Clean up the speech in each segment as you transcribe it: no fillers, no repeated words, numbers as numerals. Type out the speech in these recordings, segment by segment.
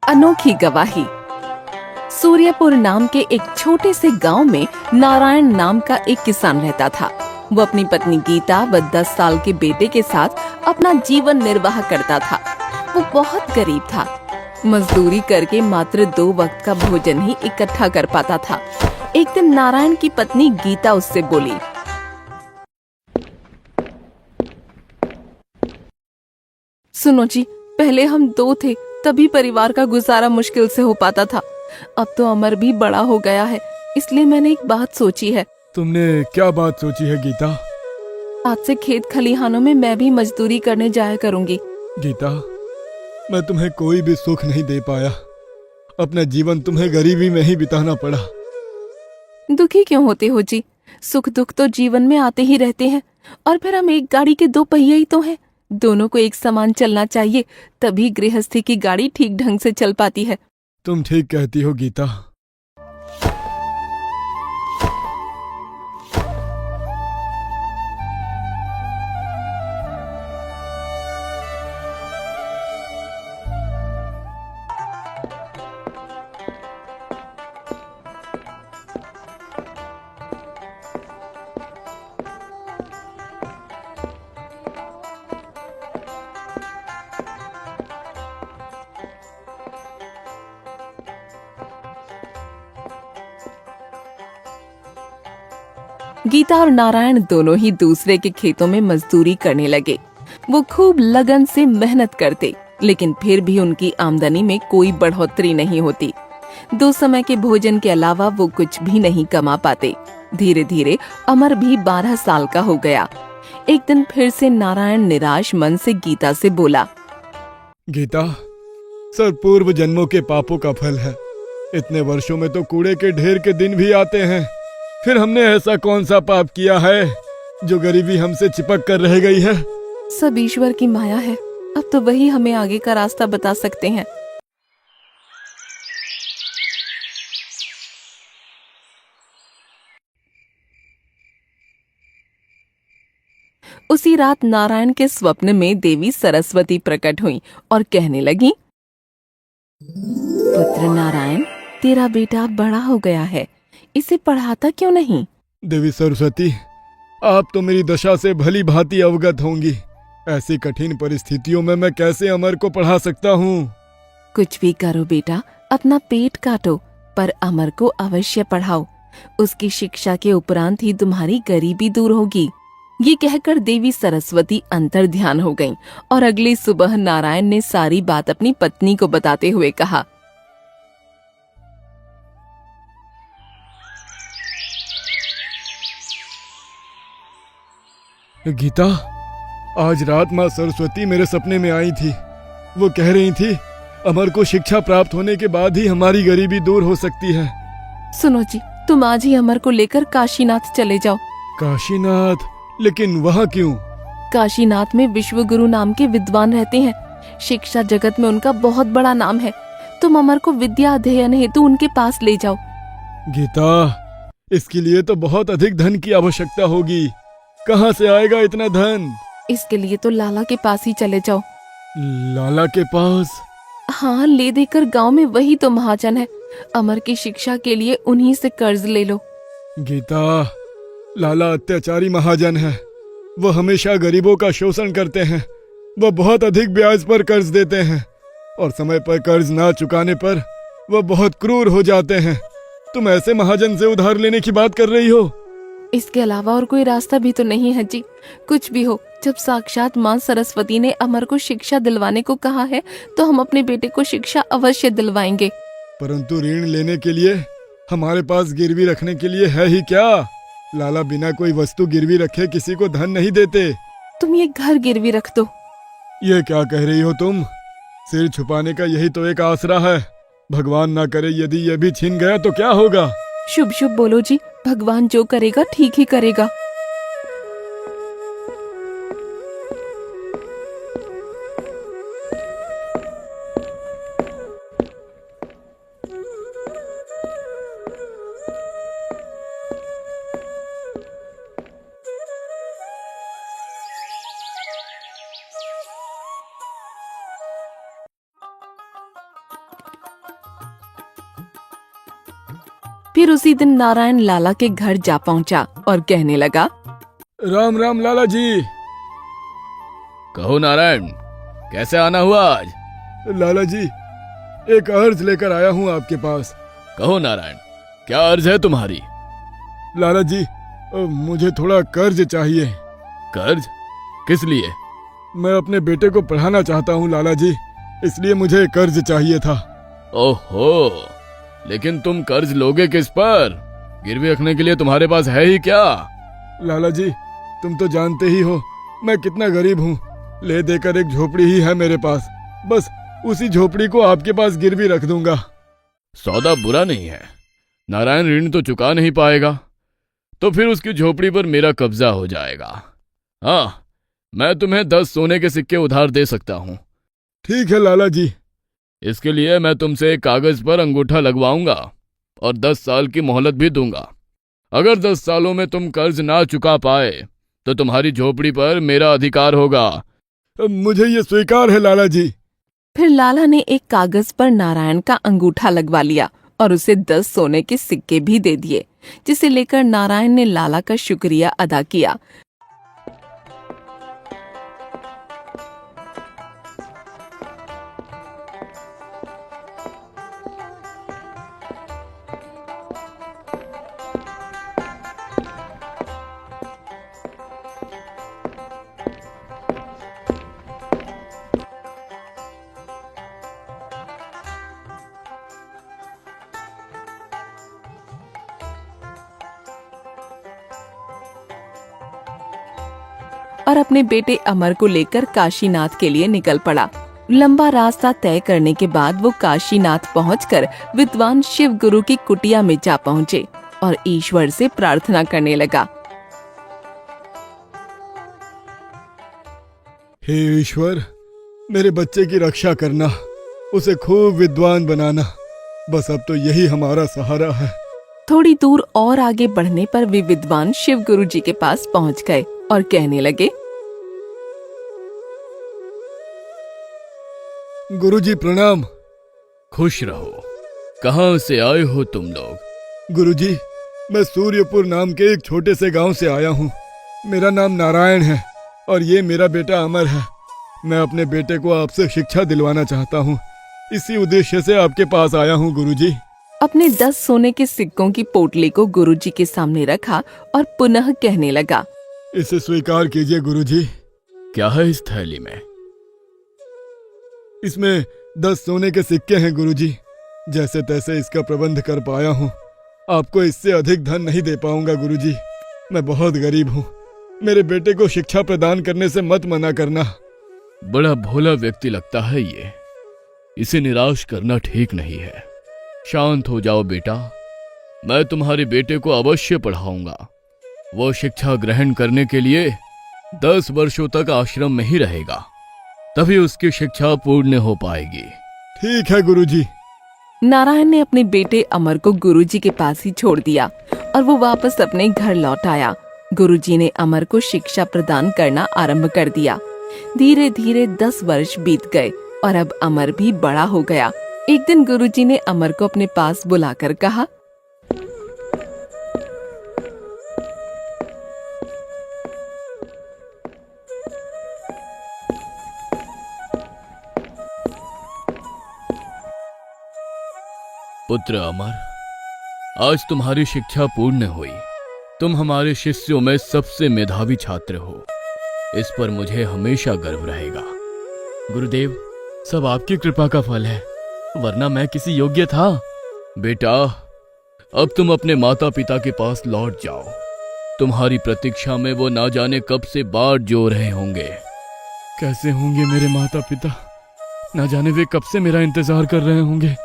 अनोखी गवाही। सूर्यपुर नाम के एक छोटे से गांव में नारायण नाम का एक किसान रहता था। वो अपनी पत्नी गीता व 10 साल के बेटे के साथ अपना जीवन निर्वाह करता था। वो बहुत गरीब था। मजदूरी करके मात्र 2 वक्त का भोजन ही इकट्ठा कर पाता था। एक दिन नारायण की पत्नी गीता उससे बोली, सुनो जी, पहले हम 2 थे, तभी परिवार का गुजारा मुश्किल से हो पाता था। अब तो अमर भी बड़ा हो गया है, इसलिए मैंने एक बात सोची है। तुमने क्या बात सोची है गीता? आज से खेत खलिहानों में मैं भी मजदूरी करने जाया करूंगी। गीता, मैं तुम्हें कोई भी सुख नहीं दे पाया। अपना जीवन तुम्हें गरीबी में ही बिताना पड़ा। दुखी क्यों होते हो जी? सुख दुख तो जीवन में आते ही रहते हैं। और फिर हम एक गाड़ी के 2 पहिए ही तो हैं। दोनों को एक समान चलना चाहिए, तभी गृहस्थी की गाड़ी ठीक ढंग से चल पाती है। तुम ठीक कहती हो गीता। गीता और नारायण दोनों ही दूसरे के खेतों में मजदूरी करने लगे। वो खूब लगन से मेहनत करते, लेकिन फिर भी उनकी आमदनी में कोई बढ़ोतरी नहीं होती। 2 समय के भोजन के अलावा वो कुछ भी नहीं कमा पाते। धीरे धीरे अमर भी 12 साल का हो गया। एक दिन फिर से नारायण निराश मन से गीता से बोला, गीता, सब पूर्व जन्मों के पापों का फल है। इतने वर्षों में तो कूड़े के ढेर के दिन भी आते हैं। फिर हमने ऐसा कौन सा पाप किया है जो गरीबी हमसे चिपक कर रह गई है? सब ईश्वर की माया है। अब तो वही हमें आगे का रास्ता बता सकते हैं। उसी रात नारायण के स्वप्न में देवी सरस्वती प्रकट हुई और कहने लगी, पुत्र नारायण, तेरा बेटा बड़ा हो गया है, इसे पढ़ाता क्यों नहीं? देवी सरस्वती, आप तो मेरी दशा से भली भांति अवगत होंगी। ऐसी कठिन परिस्थितियों में मैं कैसे अमर को पढ़ा सकता हूँ? कुछ भी करो बेटा, अपना पेट काटो, पर अमर को अवश्य पढ़ाओ। उसकी शिक्षा के उपरांत ही तुम्हारी गरीबी दूर होगी। ये कहकर देवी सरस्वती अंतर ध्यान हो गईं और अगली सुबह नारायण ने सारी बात अपनी पत्नी को बताते हुए कहा, गीता, आज रात माँ सरस्वती मेरे सपने में आई थी। वो कह रही थी, अमर को शिक्षा प्राप्त होने के बाद ही हमारी गरीबी दूर हो सकती है। सुनो जी, तुम आज ही अमर को लेकर काशीनाथ चले जाओ। काशीनाथ? लेकिन वहाँ क्यों? काशीनाथ में विश्व गुरु नाम के विद्वान रहते हैं। शिक्षा जगत में उनका बहुत बड़ा नाम है। तुम अमर को विद्या अध्ययन हेतु उनके पास ले जाओ। गीता, इसके लिए तो बहुत अधिक धन की आवश्यकता होगी। कहाँ से आएगा इतना धन? इसके लिए तो लाला के पास ही चले जाओ। लाला के पास? हाँ, ले देकर गांव में वही तो महाजन है। अमर की शिक्षा के लिए उन्हीं से कर्ज ले लो। गीता, लाला अत्याचारी महाजन है। वो हमेशा गरीबों का शोषण करते हैं। वो बहुत अधिक ब्याज पर कर्ज देते हैं और समय पर कर्ज ना चुकाने पर वो बहुत क्रूर हो जाते हैं। तुम ऐसे महाजन से उधार लेने की बात कर रही हो? इसके अलावा और कोई रास्ता भी तो नहीं है जी। कुछ भी हो, जब साक्षात माँ सरस्वती ने अमर को शिक्षा दिलवाने को कहा है, तो हम अपने बेटे को शिक्षा अवश्य दिलवाएंगे। परंतु ऋण लेने के लिए हमारे पास गिरवी रखने के लिए है ही क्या? लाला बिना कोई वस्तु गिरवी रखे किसी को धन नहीं देते। तुम ये घर गिरवी रख दो। ये क्या कह रही हो तुम? सिर छुपाने का यही तो एक आसरा है। भगवान ना करे यदि ये भी छिन गया तो क्या होगा? शुभ शुभ बोलो जी, भगवान जो करेगा ठीक ही करेगा। फिर उसी दिन नारायण लाला के घर जा पहुंचा और कहने लगा, राम राम लाला जी। कहो नारायण, कैसे आना हुआ आज? लाला जी, एक अर्ज लेकर आया हूँ आपके पास। कहो नारायण, क्या अर्ज है तुम्हारी? लाला जी, मुझे थोड़ा कर्ज चाहिए। कर्ज? किस लिए? मैं अपने बेटे को पढ़ाना चाहता हूँ लाला जी, इसलिए मुझे कर्ज चाहिए था। ओहो, लेकिन तुम कर्ज लोगे किस पर? गिरवी रखने के लिए तुम्हारे पास है ही क्या? लाला जी, तुम तो जानते ही हो मैं कितना गरीब हूँ। ले देकर एक झोपड़ी ही है मेरे पास, बस उसी झोपड़ी को आपके पास गिरवी रख दूंगा। सौदा बुरा नहीं है। नारायण ऋण तो चुका नहीं पाएगा, तो फिर उसकी झोपड़ी पर मेरा कब्जा हो जाएगा। हाँ, मैं तुम्हें 10 सोने के सिक्के उधार दे सकता हूँ। ठीक है लाला जी। इसके लिए मैं तुमसे एक कागज पर अंगूठा लगवाऊंगा और 10 साल की मोहलत भी दूंगा। अगर 10 सालों में तुम कर्ज ना चुका पाए तो तुम्हारी झोपड़ी पर मेरा अधिकार होगा। मुझे ये स्वीकार है लाला जी। फिर लाला ने एक कागज पर नारायण का अंगूठा लगवा लिया और उसे 10 सोने के सिक्के भी दे दिए, जिसे लेकर नारायण ने लाला का शुक्रिया अदा किया। और अपने बेटे अमर को लेकर काशीनाथ के लिए निकल पड़ा। लंबा रास्ता तय करने के बाद वो काशीनाथ पहुंचकर विद्वान शिव गुरु की कुटिया में जा पहुंचे और ईश्वर से प्रार्थना करने लगा। हे ईश्वर, मेरे बच्चे की रक्षा करना, उसे खूब विद्वान बनाना, बस अब तो यही हमारा सहारा है। थोड़ी दूर और आगे बढ़ने पर वे विद्वान शिव गुरु जी के पास पहुंच गए और कहने लगे, गुरुजी प्रणाम। खुश रहो। कहाँ से आए हो तुम लोग? गुरुजी, मैं सूर्यपुर नाम के एक छोटे से गांव से आया हूँ। मेरा नाम नारायण है और ये मेरा बेटा अमर है। मैं अपने बेटे को आपसे शिक्षा दिलवाना चाहता हूँ, इसी उद्देश्य से आपके पास आया हूँ गुरुजी। अपने 10 सोने के सिक्कों की पोटली को गुरुजी के सामने रखा और पुनः कहने लगा, इसे स्वीकार कीजिए गुरुजी। क्या है इस थैली में? इसमें 10 सोने के सिक्के हैं गुरुजी। जैसे तैसे इसका प्रबंध कर पाया हूँ, आपको इससे अधिक धन नहीं दे पाऊंगा गुरुजी। मैं बहुत गरीब हूँ, मेरे बेटे को शिक्षा प्रदान करने से मत मना करना। बड़ा भोला व्यक्ति लगता है ये, इसे निराश करना ठीक नहीं है। शांत हो जाओ बेटा, मैं तुम्हारे बेटे को अवश्य पढ़ाऊंगा। वो शिक्षा ग्रहण करने के लिए 10 वर्षों तक आश्रम में ही रहेगा, तभी उसकी शिक्षा पूर्ण हो पाएगी। ठीक है गुरुजी। नारायण ने अपने बेटे अमर को गुरुजी के पास ही छोड़ दिया और वो वापस अपने घर लौट आया। गुरुजी ने अमर को शिक्षा प्रदान करना आरंभ कर दिया। धीरे धीरे 10 वर्ष बीत गए और अब अमर भी बड़ा हो गया। एक दिन गुरुजी ने अमर को अपने पास बुलाकर कहा, पुत्र अमर, आज तुम्हारी शिक्षा पूर्ण हुई। तुम हमारे शिष्यों में सबसे मेधावी छात्र हो, इस पर मुझे हमेशा गर्व रहेगा। गुरुदेव, सब आपकी कृपा का फल है, वरना मैं किसी योग्य था। बेटा, अब तुम अपने माता पिता के पास लौट जाओ। तुम्हारी प्रतीक्षा में वो ना जाने कब से बाट जो रहे होंगे। कैसे होंगे मेरे माता पिता? ना जाने वे कब से मेरा इंतजार कर रहे होंगे।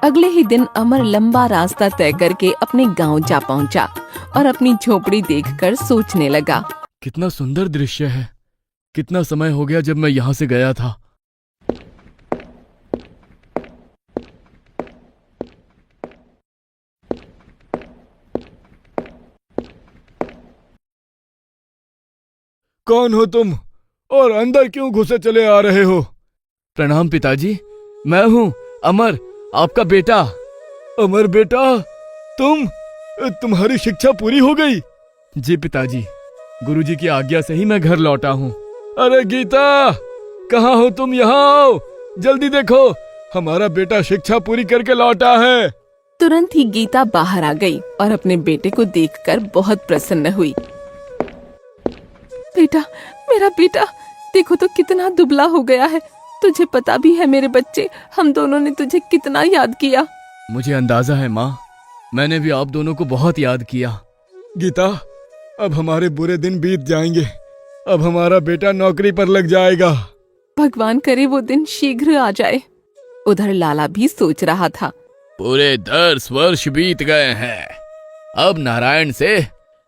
अगले ही दिन अमर लंबा रास्ता तय करके अपने गांव जा पहुंचा और अपनी झोपड़ी देखकर सोचने लगा, कितना सुंदर दृश्य है। कितना समय हो गया जब मैं यहाँ से गया था। कौन हो तुम और अंदर क्यों घुसे चले आ रहे हो? प्रणाम पिताजी, मैं हूँ अमर, आपका बेटा। अमर बेटा, तुम्हारी शिक्षा पूरी हो गई? जी पिताजी, गुरुजी की आज्ञा से ही मैं घर लौटा हूँ। अरे गीता, कहाँ हो तुम? यहाँ आओ, जल्दी देखो, हमारा बेटा शिक्षा पूरी करके लौटा है। तुरंत ही गीता बाहर आ गई और अपने बेटे को देखकर बहुत प्रसन्न हुई। बेटा, मेरा बेटा, देखो तो कितना दुबला हो गया है। तुझे पता भी है मेरे बच्चे, हम दोनों ने तुझे कितना याद किया। मुझे अंदाजा है माँ, मैंने भी आप दोनों को बहुत याद किया। गीता, अब हमारे बुरे दिन बीत जाएंगे। अब हमारा बेटा नौकरी पर लग जाएगा। भगवान करे वो दिन शीघ्र आ जाए। उधर लाला भी सोच रहा था। पूरे 10 वर्ष बीत गए हैं। अब नारायण से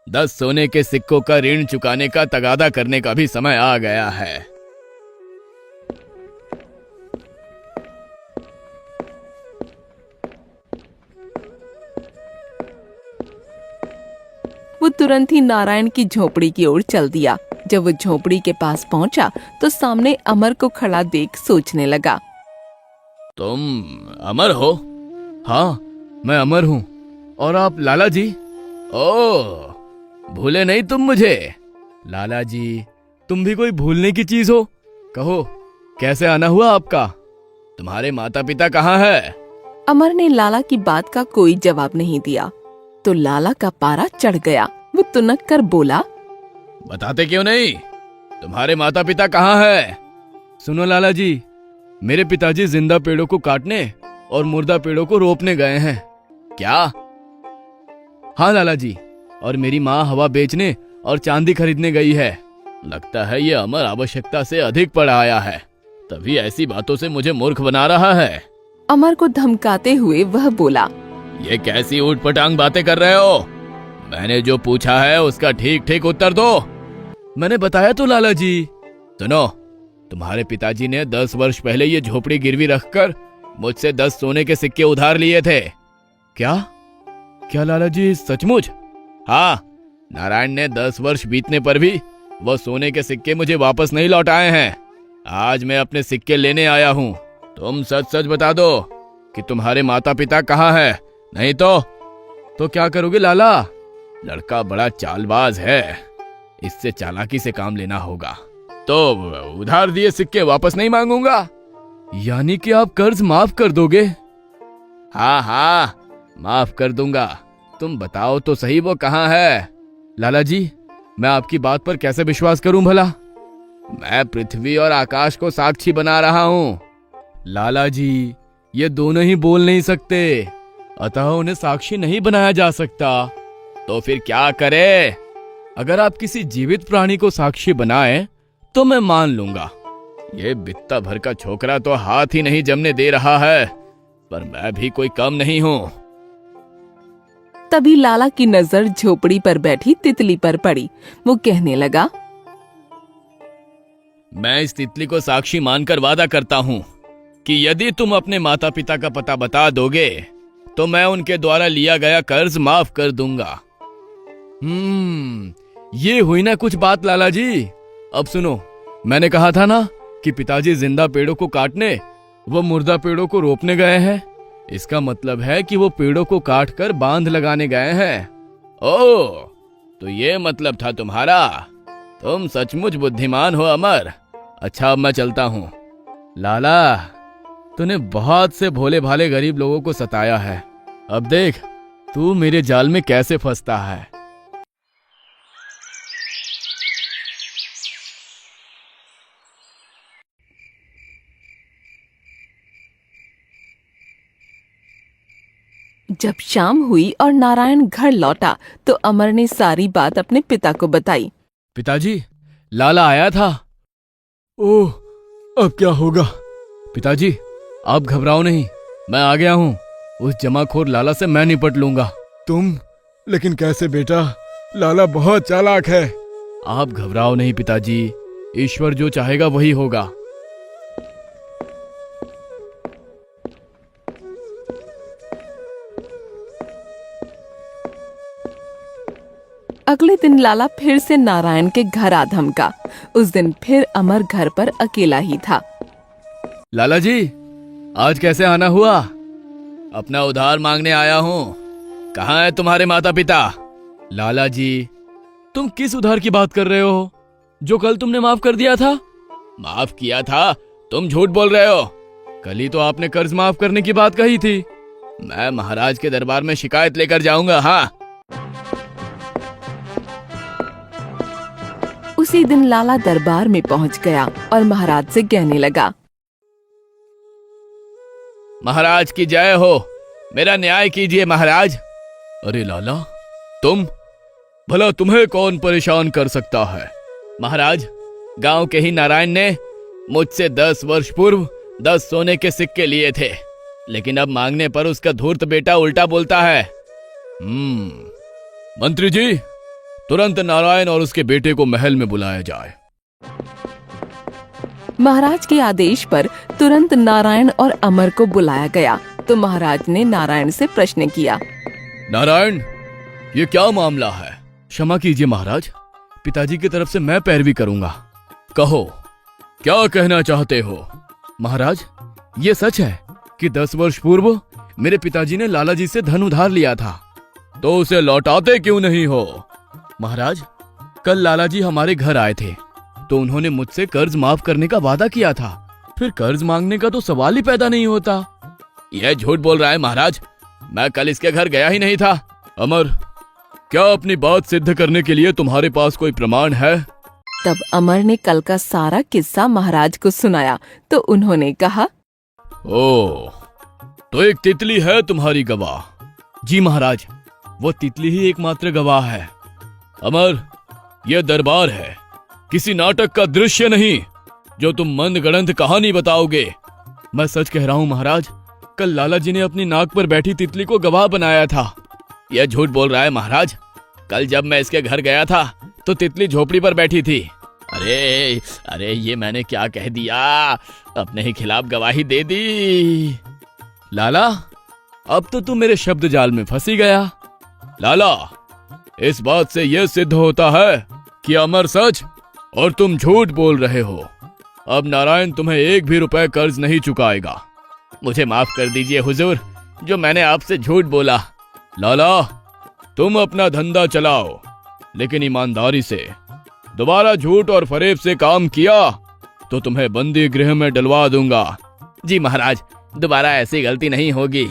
10 सोने के सिक्कों का ऋण चुकाने का तगादा करने का भी समय आ गया है। वो तुरंत ही नारायण की झोपड़ी की ओर चल दिया। जब वो झोपड़ी के पास पहुंचा तो सामने अमर को खड़ा देख सोचने लगा। तुम अमर हो? हाँ, मैं अमर हूँ। और आप लाला जी? ओह, भूले नहीं तुम मुझे? लाला जी, तुम भी कोई भूलने की चीज हो? कहो, कैसे आना हुआ आपका? तुम्हारे माता पिता कहाँ है? अमर ने लाला की बात का कोई जवाब नहीं दिया तो लाला का पारा चढ़ गया। वो तुनक कर बोला, बताते क्यों नहीं? तुम्हारे माता पिता कहाँ है? सुनो लाला जी, मेरे पिताजी जिंदा पेड़ों को काटने और मुर्दा पेड़ों को रोपने गए हैं। क्या? हाँ लाला जी, और मेरी माँ हवा बेचने और चांदी खरीदने गई है। लगता है ये अमर आवश्यकता से अधिक पढ़ आया है, तभी ऐसी बातों से मुझे मूर्ख बना रहा है। अमर को धमकाते हुए वह बोला, ये कैसी ऊटपटांग बातें कर रहे हो? मैंने जो पूछा है उसका ठीक ठीक उत्तर दो। मैंने बताया तो लाला जी। सुनो, तुम्हारे पिताजी ने 10 वर्ष पहले ये झोपड़ी गिरवी रखकर मुझसे 10 सोने के सिक्के उधार लिए थे। क्या? क्या लाला जी, सचमुच? हाँ, नारायण ने 10 वर्ष बीतने पर भी वो सोने के सिक्के मुझे वापस नहीं लौटाए हैं। आज मैं अपने सिक्के लेने आया हूँ। तुम सच सच बता दो कि तुम्हारे माता पिता कहाँ है, नहीं तो क्या करोगे लाला? लड़का बड़ा चालबाज है, इससे चालाकी से काम लेना होगा। तो उधार दिए सिक्के वापस नहीं मांगूंगा। यानी कि आप कर्ज माफ कर दोगे? हाँ हाँ, माफ कर दूंगा। तुम बताओ तो सही वो कहाँ है? लाला जी, मैं आपकी बात पर कैसे विश्वास करूं भला? मैं पृथ्वी और आकाश को साक्षी बना रहा हूँ। लाला जी, ये दोनों ही बोल नहीं सकते, अतः उन्हें साक्षी नहीं बनाया जा सकता। तो फिर क्या करे? अगर आप किसी जीवित प्राणी को साक्षी बनाएं तो मैं मान लूंगा। ये बित्ता भर का छोकरा तो हाथ ही नहीं जमने दे रहा है, पर मैं भी कोई कम नहीं हूं। तभी लाला की नजर झोपड़ी पर बैठी तितली पर पड़ी। वो कहने लगा, मैं इस तितली को साक्षी मानकर वादा करता हूं कि यदि तुम अपने माता पिता का पता बता दोगे तो मैं उनके द्वारा लिया गया कर्ज माफ कर दूंगा। ये हुई ना कुछ बात लाला जी। अब सुनो, मैंने कहा था ना कि पिताजी जिंदा पेड़ों को काटने वो मुर्दा पेड़ों को रोपने गए हैं। इसका मतलब है कि वो पेड़ों को काट कर बांध लगाने गए हैं। ओह, तो ये मतलब था तुम्हारा। तुम सचमुच बुद्धिमान हो अमर। अच्छा, अब मैं चलता हूँ। लाला, तूने बहुत से भोले भाले गरीब लोगों को सताया है। अब देख तू मेरे जाल में कैसे फंसता है। जब शाम हुई और नारायण घर लौटा तो अमर ने सारी बात अपने पिता को बताई। पिताजी, लाला आया था। ओह, अब क्या होगा? पिताजी, आप घबराओ नहीं, मैं आ गया हूँ। उस जमाखोर लाला से मैं निपट लूंगा। तुम? लेकिन कैसे बेटा? लाला बहुत चालाक है। आप घबराओ नहीं पिताजी, ईश्वर जो चाहेगा वही होगा। अगले दिन लाला फिर से नारायण के घर आ धमका। उस दिन फिर अमर घर पर अकेला ही था। लाला जी, आज कैसे आना हुआ? अपना उधार मांगने आया हूँ। कहाँ है तुम्हारे माता पिता? लाला जी, तुम किस उधार की बात कर रहे हो जो कल तुमने माफ कर दिया था? माफ किया था? तुम झूठ बोल रहे हो। कल ही तो आपने कर्ज माफ करने की बात कही थी। मैं महाराज के दरबार में शिकायत लेकर जाऊंगा। हाँ। उसी दिन लाला दरबार में पहुंच गया और महाराज से कहने लगा, महाराज की जय हो, मेरा न्याय कीजिए महाराज। अरे लाला, तुम? भला तुम्हें कौन परेशान कर सकता है? महाराज, गांव के ही नारायण ने मुझसे 10 वर्ष पूर्व 10 सोने के सिक्के लिए थे, लेकिन अब मांगने पर उसका धूर्त बेटा उल्टा बोलता है। मंत्री जी, तुरंत नारायण और उसके बेटे को महल में बुलाया जाए। महाराज के आदेश पर तुरंत नारायण और अमर को बुलाया गया तो महाराज ने नारायण से प्रश्न किया। नारायण, ये क्या मामला है? क्षमा कीजिए महाराज, पिताजी की तरफ से मैं पैरवी करूंगा। कहो, क्या कहना चाहते हो? महाराज, ये सच है कि 10 वर्ष पूर्व मेरे पिताजी ने लाला जी से धन उधार लिया था, तो उसे लौटाते क्यों नहीं हो? महाराज, कल लाला जी हमारे घर आए थे तो उन्होंने मुझसे कर्ज माफ करने का वादा किया था। फिर कर्ज मांगने का तो सवाल ही पैदा नहीं होता। यह झूठ बोल रहा है महाराज, मैं कल इसके घर गया ही नहीं था। अमर, क्या अपनी बात सिद्ध करने के लिए तुम्हारे पास कोई प्रमाण है? तब अमर ने कल का सारा किस्सा महाराज को सुनाया तो उन्होंने कहा, ओ, तो एक तितली है तुम्हारी गवाह? जी महाराज, वो तितली ही एकमात्र गवाह है। अमर, यह दरबार है, किसी नाटक का दृश्य नहीं जो तुम मनगढ़ंत कहानी बताओगे। मैं सच कह रहा हूँ महाराज, कल लाला जी ने अपनी नाक पर बैठी तितली को गवाह बनाया था। यह झूठ बोल रहा है महाराज, कल जब मैं इसके घर गया था तो तितली झोपड़ी पर बैठी थी। अरे ये मैंने क्या कह दिया, अपने ही खिलाफ गवाही दे दी। लाला, अब तो तुम मेरे शब्द जाल में फंसी गया। लाला, इस बात से यह सिद्ध होता है कि अमर सच और तुम झूठ बोल रहे हो। अब नारायण तुम्हें 1 भी रुपए कर्ज नहीं चुकाएगा। मुझे माफ कर दीजिए हुजूर, जो मैंने आपसे झूठ बोला। लाला, तुम अपना धंधा चलाओ, लेकिन ईमानदारी से। दोबारा झूठ और फरेब से काम किया तो तुम्हें बंदी गृह में डलवा दूंगा। जी महाराज, दोबारा ऐसी गलती नहीं होगी।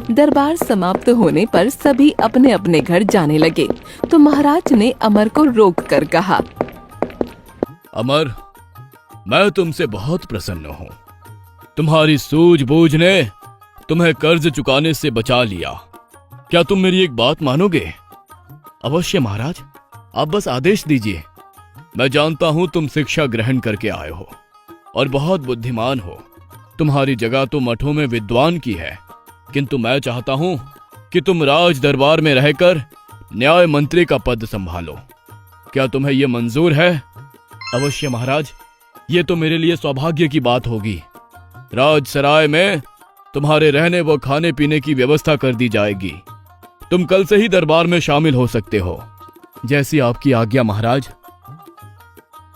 दरबार समाप्त होने पर सभी अपने अपने घर जाने लगे तो महाराज ने अमर को रोक कर कहा, अमर, मैं तुमसे बहुत प्रसन्न हूँ। तुम्हारी सूझबूझ ने तुम्हें कर्ज चुकाने से बचा लिया। क्या तुम मेरी एक बात मानोगे? अवश्य महाराज, आप बस आदेश दीजिए। मैं जानता हूँ तुम शिक्षा ग्रहण करके आए हो और बहुत बुद्धिमान हो। तुम्हारी जगह तो मठों में विद्वान की है, किंतु मैं चाहता हूँ कि तुम राज दरबार में रहकर न्याय मंत्री का पद संभालो। क्या तुम्हें यह मंजूर है? अवश्य महाराज, ये तो मेरे लिए सौभाग्य की बात होगी। राजसराय में तुम्हारे रहने व खाने पीने की व्यवस्था कर दी जाएगी। तुम कल से ही दरबार में शामिल हो सकते हो। जैसी आपकी आज्ञा महाराज।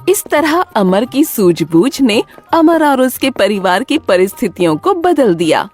इस तरह अमर की सूझबूझ ने अमर और उसके परिवार की परिस्थितियों को बदल दिया।